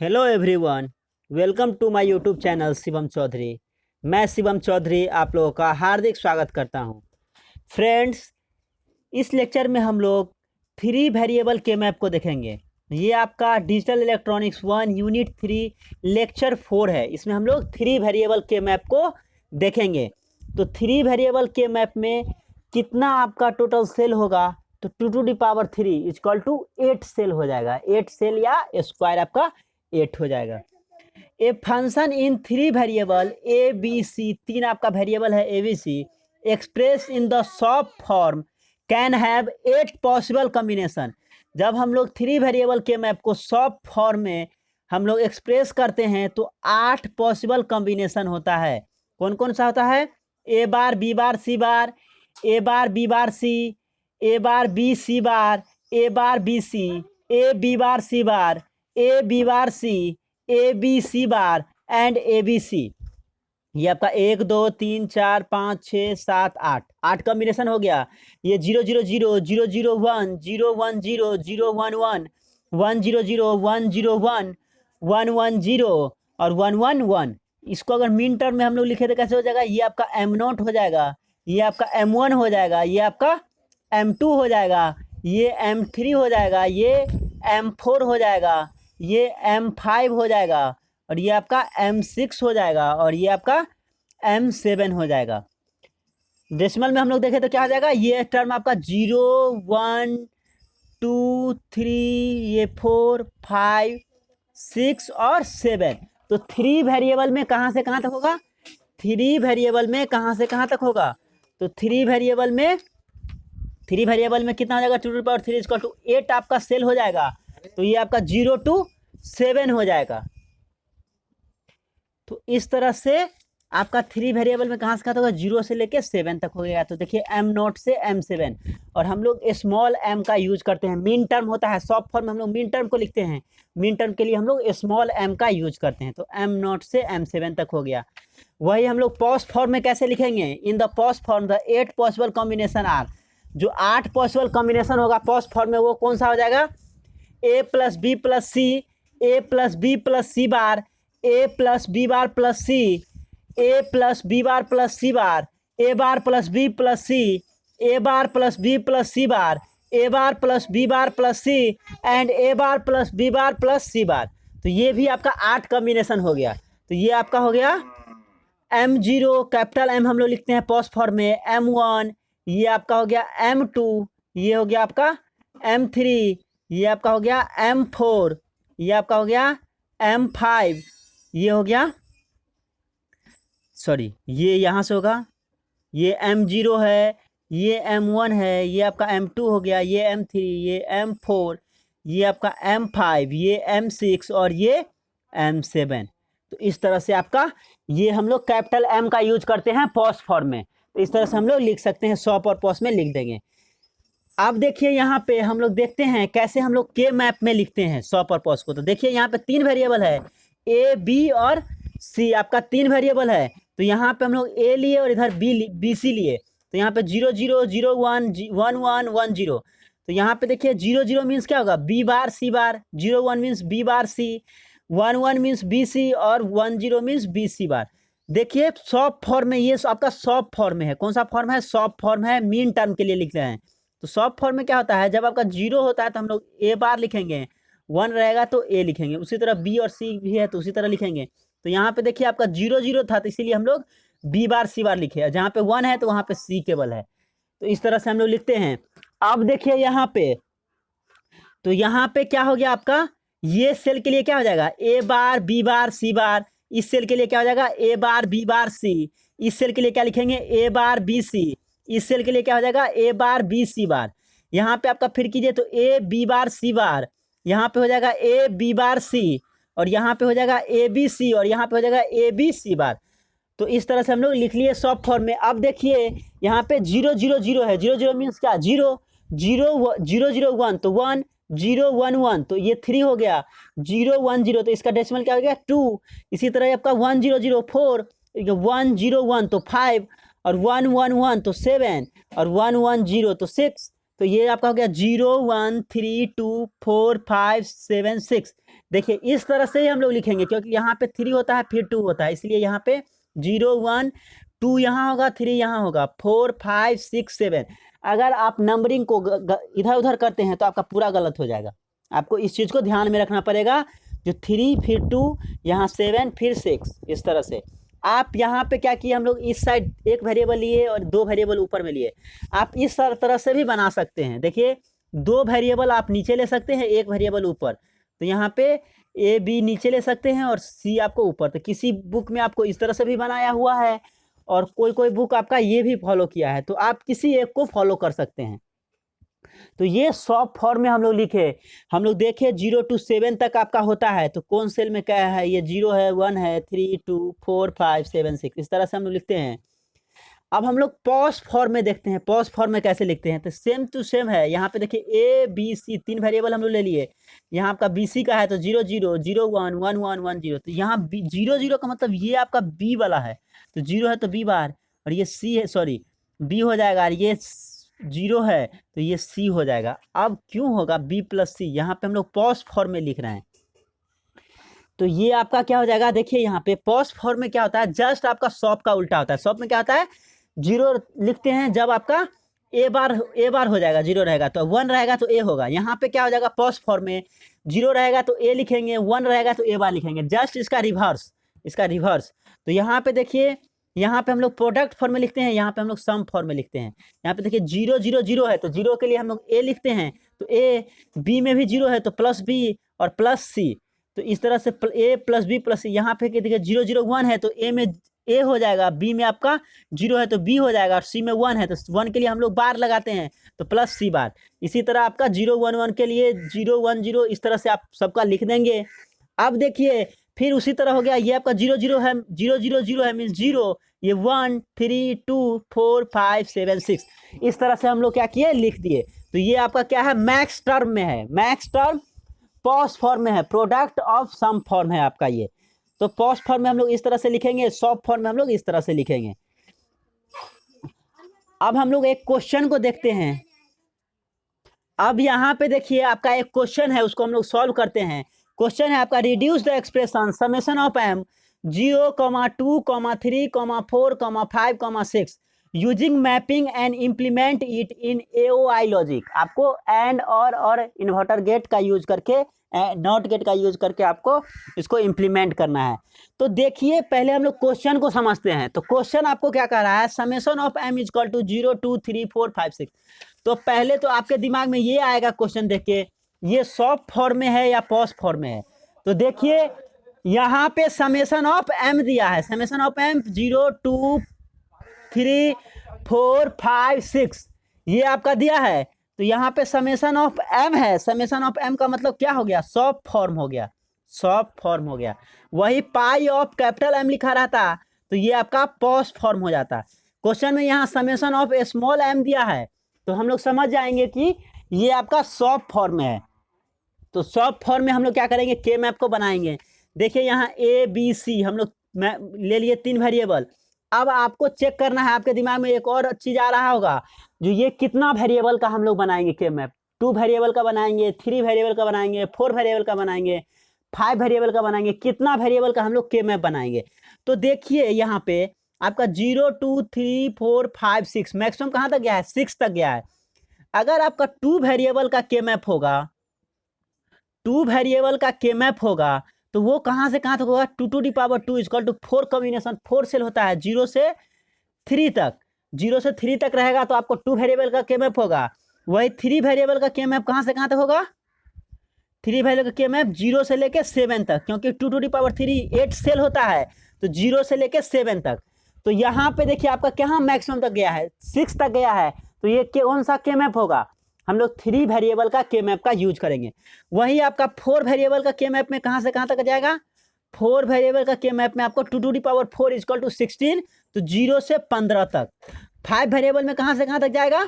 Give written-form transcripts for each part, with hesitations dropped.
Hello everyone, welcome to my YouTube channel Shivam Chaudhary. मैं शिवम चौधरी आप लोगों का हार्दिक स्वागत करता हूं। फ्रेंड्स, इस लेक्चर में हम लोग थ्री वेरिएबल के मैप को देखेंगे। ये आपका डिजिटल इलेक्ट्रॉनिक्स 1 यूनिट 3 लेक्चर 4 है। इसमें हम लोग थ्री वेरिएबल के मैप को देखेंगे। तो थ्री वेरिएबल के मैप में कितना आपका टोटल सेल होगा, तो 2 to the power 3 equal to 8 cell हो जाएगा। 8 सेल या स्क्वायर आपका 8 हो जाएगा। A function in three variable A B C, तीन आपका वेरिएबल है A B C, express in the sum form can have 8 possible combination. जब हम लोग थ्री वेरिएबल के मैप को सब फॉर्म में हम लोग एक्सप्रेस करते हैं तो 8 पॉसिबल कॉम्बिनेशन होता है। कौन कौन सा होता है? A bar B bar C bar, A bar B bar C, A bar B C bar, A bar B C, A B bar C bar, A B bar C, A B C bar and A B C. ये आपका 1 2 3 4 5 6 7 8 8 combination हो गया। ये 0 0 0 0 0 1 0 1 0 0 1 1 1 0 0 1 0 1 1 1 0 और 1 1 1। इसको अगर min term में हम लोग लिखे तो कैसे हो जाएगा? ये आपका M0 हो जाएगा, ये आपका M1 हो जाएगा, ये आपका M2 हो जाएगा, ये M3 हो जाएगा, ये M4 हो जाएगा, ये M5 हो जाएगा और ये आपका M6 हो जाएगा और ये आपका M7 हो जाएगा। डेसिमल में हम लोग देखें तो क्या हो जाएगा? ये टर्म आपका 0 1 2 3, ये 4 5 6 और 7। तो थ्री वेरिएबल में कहाँ से कहाँ तक होगा? थ्री वेरिएबल में कहाँ से कहाँ तक होगा? तो थ्री वेरिएबल में कितना हो जाएगा? 2 to the power 3 equal to 8 आपका सेल हो जाएगा। तो ये आपका 0 to 7 हो जाएगा। तो इस तरह से आपका थ्री वेरिएबल में कहाँ से कहाँ तक होगा? 0 से लेके 7 तक हो गया। तो देखिए M0 से M7 और हम लोग स्मॉल m का यूज करते हैं। मीन टर्म होता है, सॉफ्ट फॉर्म में हम लोग मीन टर्म को लिखते हैं। मीन टर्म के लिए हम लोग स्मॉल m का यूज करते हैं। तो M0 से M7 तक हो गया। वही हम लोग पॉस्ट फॉर्म में कैसे लिखेंगे? In the POS form the 8 possible combination are. जो 8 पॉसिबल कॉम्बिनेशन होगा पॉस्ट फॉर्म में वो कौन सा हो जाएगा? A plus B plus C, A plus B plus C bar, A plus B bar plus C, A plus B bar plus C bar, A bar plus B plus C, A bar plus B plus C bar, A bar plus B bar plus C and A bar plus B bar plus C bar. तो ये भी आपका 8 combination हो गया। तो ये आपका हो गया M0, कैपिटल M हम लोग लिखते हैं पॉस्ट फॉर्म में, M1, ये आपका हो गया M2, ये हो गया आपका M3, ये आपका हो गया M4, ये आपका हो गया M5, ये हो गया सॉरी ये यहाँ से होगा, ये M0 है, ये M1 है, ये आपका M2 हो गया, ये M3, ये M4, ये आपका M5, ये M6 और ये M7। तो इस तरह से आपका ये हम लोग कैपिटल M का यूज करते हैं पॉस्ट फॉर्म में। तो इस तरह से हम लोग लिख सकते हैं, सॉप और पॉस्ट में लिख देंगे। अब देखिए यहाँ पे हम लोग देखते हैं कैसे हम लोग के मैप में लिखते हैं सॉप और पॉस्ट को। तो देखिए यहाँ पे तीन वेरिएबल है, ए बी और सी, आपका तीन वेरिएबल है। तो यहाँ पे हम लोग ए लिए और इधर बी सी लिए। तो यहाँ पे 0 0 0 1 1 1 1 0। तो यहाँ पे देखिए 0 0 मीन्स क्या होगा? बी बार सी बार, 0 1 मीन्स बी बार सी, 1 1 मीन्स बी सी और 1 0 मीन्स बी सी बार। देखिए सॉप फॉर्म में, ये आपका सॉप फॉर्म में है। कौन सा फॉर्म है? सॉप फॉर्म है, मीन टर्म के लिए लिख रहे हैं। तो सॉप फॉर्म में क्या होता है? जब आपका 0 होता है तो हम लोग ए बार लिखेंगे, 1 रहेगा तो ए लिखेंगे, उसी तरह बी और सी भी है तो उसी तरह लिखेंगे। तो यहाँ पे देखिए आपका 0 0 था तो इसीलिए हम लोग बी बार सी बार लिखे, जहाँ पे 1 है तो वहाँ पे सी केवल है। तो इस तरह से हम लोग लिखते हैं। अब देखिए यहाँ पे, तो यहाँ पे क्या हो गया आपका? ये सेल के लिए क्या हो जाएगा? ए बार बी बार सी बार। इस सेल के लिए क्या हो जाएगा? ए बार बी बार सी। इस सेल के लिए क्या लिखेंगे? ए बार बी सी। इस सेल के लिए क्या हो जाएगा? ए बार बी सी बार। यहाँ पे आपका फिर कीजिए तो ए बी बार सी बार, यहाँ पे हो जाएगा ए बी बार सी और यहाँ पे हो जाएगा ए बी सी और यहाँ पे हो जाएगा ए बी सी बार। तो इस तरह से हम लोग लिख लिए सॉफ्ट फॉर्म में। अब देखिए यहाँ पे 0 0 0 है, 0 0 मीन्स क्या? 0 0 0 0 1, तो 1 0 1 1, तो ये 3 हो गया। 0 1 0 तो इसका डेसिमल क्या हो गया? 2। इसी तरह आपका 1 0 0 4, 1 0 1 तो 5 और 1 1 1 तो 7 और 1 1 0 तो 6। तो ये आपका हो गया 0 1 3 2 4 5 7 6। देखिए इस तरह से ही हम लोग लिखेंगे, क्योंकि यहाँ पे 3 होता है फिर 2 होता है, इसलिए यहाँ पे 0 1 2 यहाँ होगा, 3 यहाँ होगा, 4 5 6 7। अगर आप नंबरिंग को इधर उधर करते हैं तो आपका पूरा गलत हो जाएगा। आपको इस चीज़ को ध्यान में रखना पड़ेगा, जो 3 फिर 2 यहाँ 7 फिर 6, इस तरह से। आप यहाँ पे क्या किए, हम लोग इस साइड एक वेरिएबल लिए और 2 वेरिएबल ऊपर में लिए। आप इस तरह से भी बना सकते हैं। देखिए 2 वेरिएबल आप नीचे ले सकते हैं, 1 वेरिएबल ऊपर। तो यहाँ पे ए बी नीचे ले सकते हैं और सी आपको ऊपर। तो किसी बुक में आपको इस तरह से भी बनाया हुआ है और कोई कोई बुक आपका ये भी फॉलो किया है, तो आप किसी एक को फॉलो कर सकते हैं। तो ये शॉर्ट फॉर्म में हम लोग लिखे, हम लोग देखे 0 to 7 तक आपका होता है, तो कौन सेल में क्या है, ये 0 है, 1 है, 3 2 4 5 7 6, इस तरह से हम लोग लिखते हैं। अब हम लोग पॉज फॉर्म में देखते हैं, पॉज फॉर्म में कैसे लिखते हैं। तो सेम टू सेम है, यहाँ पे देखिए ए बी सी 3 वेरिएबल हम लोग ले लिए। यहाँ आपका बी सी का है तो 0 0 0 1 1 1 1 0। तो यहाँ 0 0 का मतलब ये आपका बी वाला है, तो 0 है तो बी बार, और ये सी है, सॉरी बी हो जाएगा, और ये 0 है तो ये सी हो जाएगा। अब क्यों होगा बी प्लस सी, यहाँ पे हम लोग पॉज फॉर्म में लिख रहे हैं। तो ये आपका क्या हो जाएगा, देखिए यहाँ पे पॉज फॉर्म में क्या होता है, जस्ट आपका शॉप का उल्टा होता है। शॉप में क्या होता है, 0 लिखते हैं जब आपका ए बार हो जाएगा, 0 रहेगा तो 1 रहेगा तो ए होगा। यहाँ पे क्या हो जाएगा, पॉज फॉर्म में 0 रहेगा तो ए लिखेंगे, 1 रहेगा तो ए बार लिखेंगे, जस्ट इसका रिवर्स, इसका रिवर्स। तो यहाँ पे देखिए, यहाँ पे हम लोग प्रोडक्ट फॉर्म में लिखते हैं, यहाँ पे हम लोग सम फॉर्म में लिखते हैं। यहाँ पे देखिए 0 0 0 है तो 0 के लिए हम लोग ए लिखते हैं, तो ए, बी में भी 0 है तो प्लस बी और प्लस सी। तो इस तरह से ए प्लस बी प्लस सी। यहाँ पे देखिए 0 0 1 है तो ए में ए हो जाएगा, बी में आपका 0 है तो बी हो जाएगा, और सी में 1 है तो 1 के लिए हम लोग बार लगाते हैं तो प्लस सी बार। इसी तरह आपका 0 1 1 के लिए 0 1 0, इस तरह से आप सबका लिख देंगे। अब देखिए फिर उसी तरह हो गया, ये आपका 0 0 है, 0 0 0 है मीन्स 0, ये 1 3 2 4 5 7 6, इस तरह से हम लोग क्या किए, लिख दिए। तो ये आपका क्या है, मैक्स टर्म में है, मैक्स टर्म पॉज फॉर्म में है, प्रोडक्ट ऑफ सम फॉर्म है आपका ये। तो पॉज फॉर्म में हम लोग इस तरह से लिखेंगे, शॉप फॉर्म में हम लोग इस तरह से लिखेंगे। अब हम लोग एक क्वेश्चन को देखते हैं। अब यहाँ पे देखिए आपका एक क्वेश्चन है, उसको हम लोग सॉल्व करते हैं। क्वेश्चन है आपका, reduce the expression summation of M 0, 2, 3, 4, 5, 6 using mapping and implement it in AOI logic. आपको एंड और इन्वर्टर गेट का यूज करके, नॉट गेट का यूज करके आपको इसको इम्प्लीमेंट करना है। तो देखिए पहले हम लोग क्वेश्चन को समझते हैं। तो क्वेश्चन आपको क्या कह रहा है, summation of M is equal to 0 2 3 4 5 6। तो पहले तो आपके दिमाग में ये आएगा क्वेश्चन देख के, ये शॉप फॉर्म में है या पॉज फॉर्म में है। तो देखिए यहाँ पे समेशन ऑफ एम दिया है, समेशन ऑफ एम 0 2 3 4 5 6 ये आपका दिया है। तो यहाँ पे समेशन ऑफ एम है, समेशन ऑफ एम का मतलब क्या हो गया, शॉप फॉर्म हो गया, शॉप फॉर्म हो गया। वही पाई ऑफ कैपिटल एम लिखा रहता तो ये आपका पॉज फॉर्म हो जाता। क्वेश्चन में यहाँ समेशन ऑफ स्मॉल एम दिया है, तो हम लोग समझ जाएंगे कि ये आपका शॉप फॉर्म में है। तो शॉप फॉर्म में हम लोग क्या करेंगे, के मैप को बनाएंगे। देखिए यहाँ ए बी सी हम लोग ले लिए 3 वेरिएबल। अब आपको चेक करना है, आपके दिमाग में एक और चीज़ आ रहा होगा, जो ये कितना वेरिएबल का हम लोग बनाएंगे के मैप। 2 वेरिएबल का बनाएंगे, 3 वेरिएबल का बनाएंगे, 4 वेरिएबल का बनाएंगे, 5 वेरिएबल का बनाएंगे, कितना वेरिएबल का हम लोग के मैप बनाएंगे। तो देखिए यहाँ पे आपका 0 2 3 4 5 6 मैक्सिमम कहाँ तक गया है, 6 तक गया है। अगर आपका 2 वेरिएबल का के मैप होगा, 2 वेरिएबल का के मैप होगा, तो वो कहाँ से कहाँ तक होगा, 2 to the power 2 equal to 4 combination, 4 cell होता है 0 से 3 तक, 0 से 3 तक रहेगा तो आपको 2 वेरिएबल का के मैप होगा। वही 3 वेरिएबल का के मैप कहाँ से कहाँ तक होगा, 3 वेरिएबल का के मैप 0 से लेके 7 तक, क्योंकि 2 to the power 3 8 सेल होता है, तो 0 से लेके 7 तक। तो यहाँ पे देखिए आपका क्या मैक्सिमम तक गया है, 6 तक गया है। तो ये कौन सा के मैप होगा, हम लोग 3 वेरिएबल का के मैप का यूज करेंगे। वही आपका 4 वेरिएबल का के मैप में कहाँ से कहाँ तक जाएगा, 4 वेरिएबल का के मैप में आपको 2 to the power 4 equal to 16, तो 0 से 15 तक। 5 वेरिएबल में कहाँ से कहाँ तक जाएगा,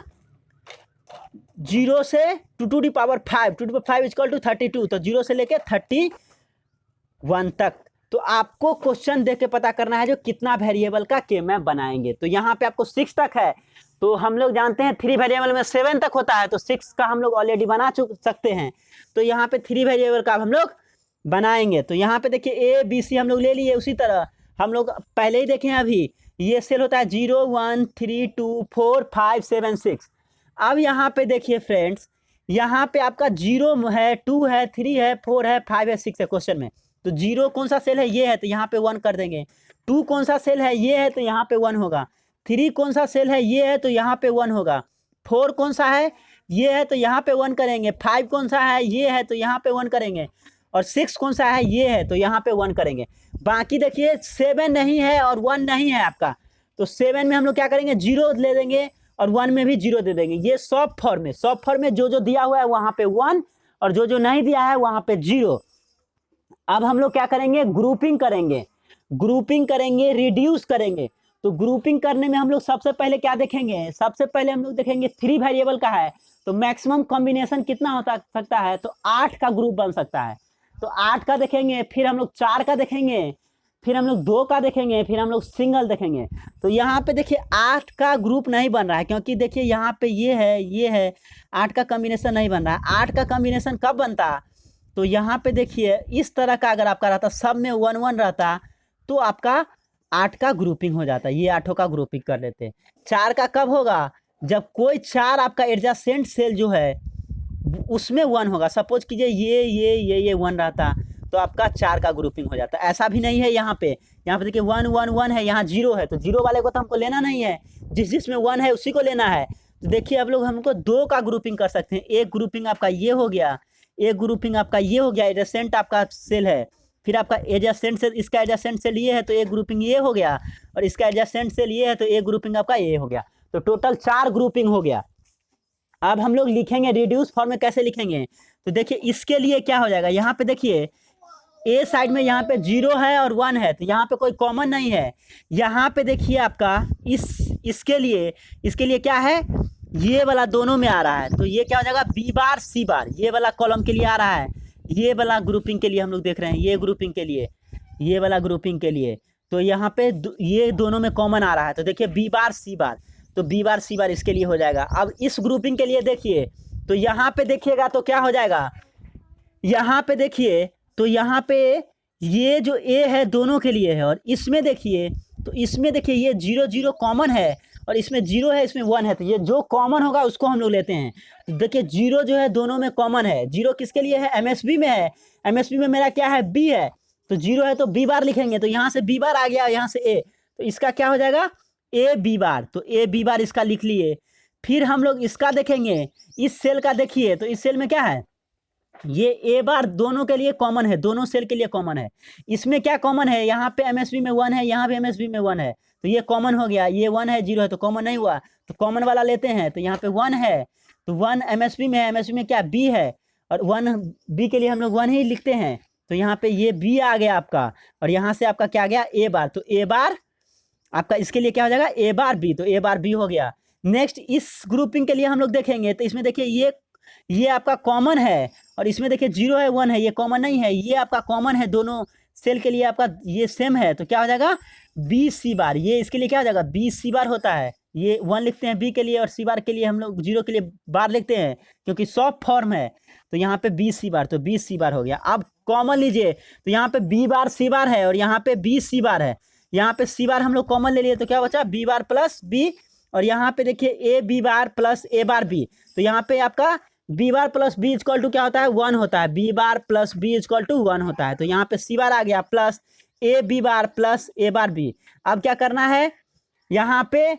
0 से 2 to the power 5, 2 to the power 5 equal to 32, तो 0 से लेके 31 तक। तो आपको क्वेश्चन देख के पता करना है जो कितना वेरिएबल का के मैप बनाएंगे। तो यहाँ पे आपको 6 तक है, तो हम लोग जानते हैं 3 वेरिएबल में 7 तक होता है, तो 6 का हम लोग ऑलरेडी बना सकते हैं। तो यहाँ पे 3 वेरिएबल का हम लोग बनाएंगे। तो यहाँ पे देखिए ए बी सी हम लोग ले लिए। उसी तरह हम लोग पहले ही देखे हैं, अभी ये सेल होता है 0 1 3 2 4 5 7 6। अब यहाँ पे देखिए फ्रेंड्स, यहाँ पे आपका 0 है, 2 है, 3 है, 4 है, 5 है, 6 है क्वेश्चन में। तो 0 कौन सा सेल है, ये है, तो यहाँ पे 1 कर देंगे। 2 कौन सा सेल है, ये है, तो यहाँ पे 1 होगा। 3 कौन सा सेल है, ये है, तो यहाँ पे 1 होगा। 4 कौन सा है, ये है, तो यहाँ पे 1 करेंगे। 5 कौन सा है, ये है, तो यहाँ पे 1 करेंगे। और 6 कौन सा है, ये है, तो यहाँ पे 1 करेंगे। बाकी देखिए 7 नहीं है और 1 नहीं है आपका, तो 7 में हम लोग क्या करेंगे, 0 ले देंगे और 1 में भी 0 दे देंगे। ये सब फॉर्म में जो दिया हुआ है वहाँ पे 1 और जो नहीं दिया है वहाँ पे 0। अब हम लोग क्या करेंगे, ग्रुपिंग करेंगे, रिड्यूस करेंगे। तो ग्रुपिंग करने में हम लोग सबसे पहले क्या देखेंगे, सबसे पहले हम लोग देखेंगे 3 वेरिएबल का है, तो मैक्सिमम कॉम्बिनेशन कितना हो सकता है, तो 8 का ग्रुप बन सकता है। तो 8 का देखेंगे, फिर हम लोग 4 का देखेंगे, फिर हम लोग 2 का देखेंगे, फिर हम लोग सिंगल देखेंगे। तो यहाँ पे देखिए 8 का ग्रुप नहीं बन रहा है, क्योंकि देखिए यहाँ पे ये है 8 का कॉम्बिनेशन नहीं बन रहा है। 8 का कॉम्बिनेशन कब बनता, तो यहाँ पे देखिए इस तरह का अगर आपका रहता, सब में 1 1 रहता, तो आपका 8 का ग्रुपिंग हो जाता। ये 8 का ग्रुपिंग कर लेते। 4 का कब होगा, जब कोई 4 आपका एडजेसेंट सेल जो है उसमें 1 होगा। सपोज कीजिए ये 1 रहता, तो आपका 4 का ग्रुपिंग हो जाता। ऐसा भी नहीं है यहाँ पे देखिए 1 1 1 है, यहाँ 0 है, तो 0 वाले को तो हमको लेना नहीं है, जिसमें 1 है उसी को लेना है। तो देखिए अब लोग हमको 2 का ग्रुपिंग कर सकते हैं। एक ग्रुपिंग आपका ये हो गया, एक ग्रुपिंग आपका ये हो गया, एडजेसेंट आपका सेल है, फिर आपका एडजेसेंट सेल, इसका एडजेसेंट सेल ये है, तो एक ग्रुपिंग ये हो गया, और इसका एडजेसेंट सेल ये है, तो एक ग्रुपिंग आपका ये हो गया। तो टोटल 4 ग्रुपिंग हो गया। अब हम लोग लिखेंगे रिड्यूस फॉर्म में, कैसे लिखेंगे, तो देखिए इसके लिए क्या हो जाएगा, यहाँ पे देखिए ए साइड में यहाँ पे 0 है और 1 है, तो यहाँ पे कोई कॉमन नहीं है। यहाँ पे देखिए आपका इसके लिए क्या है, ये वाला दोनों में आ रहा है, तो ये क्या हो जाएगा, बी बार सी बार, ये वाला कॉलम के लिए आ रहा है, ये वाला ग्रुपिंग के लिए हम लोग देख रहे हैं, ये ग्रुपिंग के लिए, ये वाला ग्रुपिंग के लिए। तो यहाँ पे ये दोनों में कॉमन आ रहा है, तो देखिए बी बार सी बार, तो बी बार सी बार इसके लिए हो जाएगा। अब इस ग्रुपिंग के लिए देखिए, तो यहाँ पे देखिएगा तो क्या हो जाएगा, यहाँ पे देखिए, तो यहाँ पे ये जो ए है दोनों के लिए है, और इसमें देखिए, तो इसमें देखिए ये 0 0 कॉमन है, और इसमें 0 है, इसमें 1 है, तो ये जो कॉमन होगा उसको हम लोग लेते हैं। तो देखिए 0 जो है दोनों में कॉमन है। 0 किसके लिए है, एमएसबी में है, एमएसबी में मेरा क्या है, बी है, तो 0 है तो बी बार लिखेंगे, तो यहाँ से बी बार आ गया, यहाँ से ए, तो इसका क्या हो जाएगा, ए बी बार, तो ए बी बार इसका लिख लिए। फिर हम लोग इसका देखेंगे, इस सेल का देखिए, तो इस सेल में क्या है, ये ए बार दोनों के लिए कॉमन है, दोनों सेल के लिए कॉमन है। इसमें क्या कॉमन है, यहाँ पे एमएसबी में 1 है, यहाँ पे एमएसबी में 1 है, तो ये कॉमन हो गया। ये 1 है, 0 है, तो कॉमन नहीं हुआ, तो कॉमन वाला लेते हैं। तो यहाँ पे 1 है, तो 1 एमएसबी में है, एमएसबी में क्या बी है, और 1 बी के लिए हम लोग 1 ही लिखते हैं। तो यहाँ पे ये बी आ गया आपका, और यहाँ से आपका क्या आ गया, ए बार, तो ए बार आपका इसके लिए क्या हो जाएगा, ए बार बी, तो ए बार बी हो गया। नेक्स्ट इस ग्रुपिंग के लिए हम लोग देखेंगे, तो इसमें देखिए ये आपका कॉमन है, और इसमें देखिए 0 है 1 है, ये कॉमन नहीं है, ये आपका कॉमन है, दोनों सेल के लिए आपका ये सेम है, तो क्या हो जाएगा, बी सी बार, ये इसके लिए क्या हो जाएगा, बी सी बार होता है। ये 1 लिखते हैं बी के लिए, और सी बार के लिए हम लोग 0 के लिए बार लिखते हैं, क्योंकि सॉफ्ट फॉर्म है। तो यहाँ पे बी सी बार, तो बी सी बार हो गया। अब कॉमन लीजिए, तो यहाँ पे बी बार सी बार है, और यहाँ पे बी सी बार है। यहाँ पे सी बार हम लोग कॉमन ले लिए, तो क्या बचा, बी बार प्लस बी, और यहाँ पे देखिए A B bar plus A bar B, तो यहाँ पे आपका B bar plus B equal to क्या होता है, 1 होता है, B bar plus B equal to 1 होता है। तो यहाँ पे सी बार आ गया plus A B bar plus A bar B. अब क्या करना है, यहाँ पे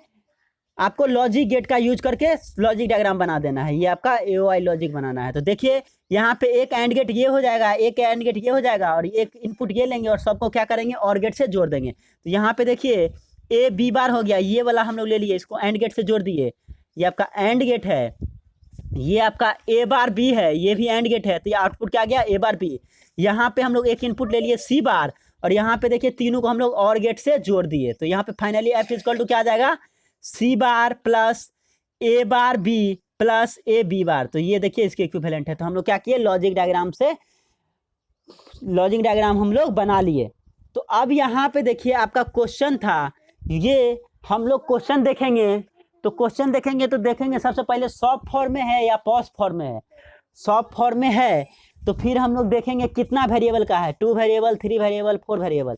आपको लॉजिक गेट का यूज करके लॉजिक डायग्राम बना देना है, ये आपका एओआई लॉजिक बनाना है। तो देखिए यहाँ पे एक एंड गेट ये हो जाएगा, एक एंड गेट ये हो जाएगा, और एक इनपुट ये लेंगे, और सबको क्या करेंगे, और गेट से जोड़ देंगे। तो यहाँ पे देखिए ए बी बार हो गया, ये वाला हम लोग ले लिए, इसको एंड गेट से जोड़ दिए, ये आपका एंड गेट है। ये आपका ए बार बी है, ये भी एंड गेट है, तो ये आउटपुट क्या गया, ए बार बी। यहाँ पे हम लोग एक इनपुट ले लिए सी बार, और यहाँ पे देखिए तीनों को हम लोग और गेट से जोड़ दिए। तो यहाँ पे फाइनली एफ इक्वल टू क्या आ जाएगा, C bar plus A bar B plus A B bar. तो ये देखिए इसके इक्विवेलेंट है। तो हम लोग क्या किए, लॉजिक डायग्राम हम लोग बना लिए। तो अब यहाँ पे देखिए आपका क्वेश्चन था, ये हम लोग क्वेश्चन देखेंगे। तो क्वेश्चन देखेंगे तो देखेंगे सबसे पहले सॉफ्ट फॉर्म में है या पॉज फॉर्म में है। सॉफ्ट फॉर्म में है तो फिर हम लोग देखेंगे कितना वेरिएबल का है, 2 वेरिएबल, 3 वेरिएबल, 4 वेरिएबल।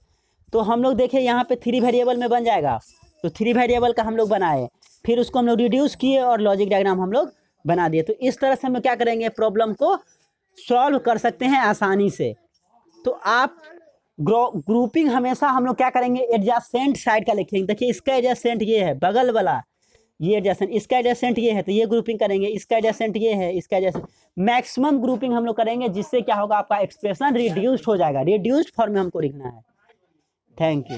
तो हम लोग देखें यहाँ पे 3 वेरिएबल में बन जाएगा, तो 3 वेरिएबल का हम लोग बनाए, फिर उसको हम लोग रिड्यूस किए और लॉजिक डायग्राम हम लोग बना दिए। तो इस तरह से हम लोग क्या करेंगे, प्रॉब्लम को सॉल्व कर सकते हैं आसानी से। तो आप ग्रुपिंग हमेशा हम लोग क्या करेंगे, एडजेसेंट साइड का लिखेंगे। देखिए इसका एडजेसेंट ये है, बगल वाला ये एडजेसेंट, इसका एडजेसेंट ये है, तो ये ग्रुपिंग करेंगे। इसका एडजेसेंट ये है, इसका एडजेसेंट, मैक्सिमम ग्रुपिंग हम लोग करेंगे, जिससे क्या होगा, आपका एक्सप्रेशन रिड्यूस्ड हो जाएगा। रिड्यूस्ड फॉर्म में हमको लिखना है। Thank you.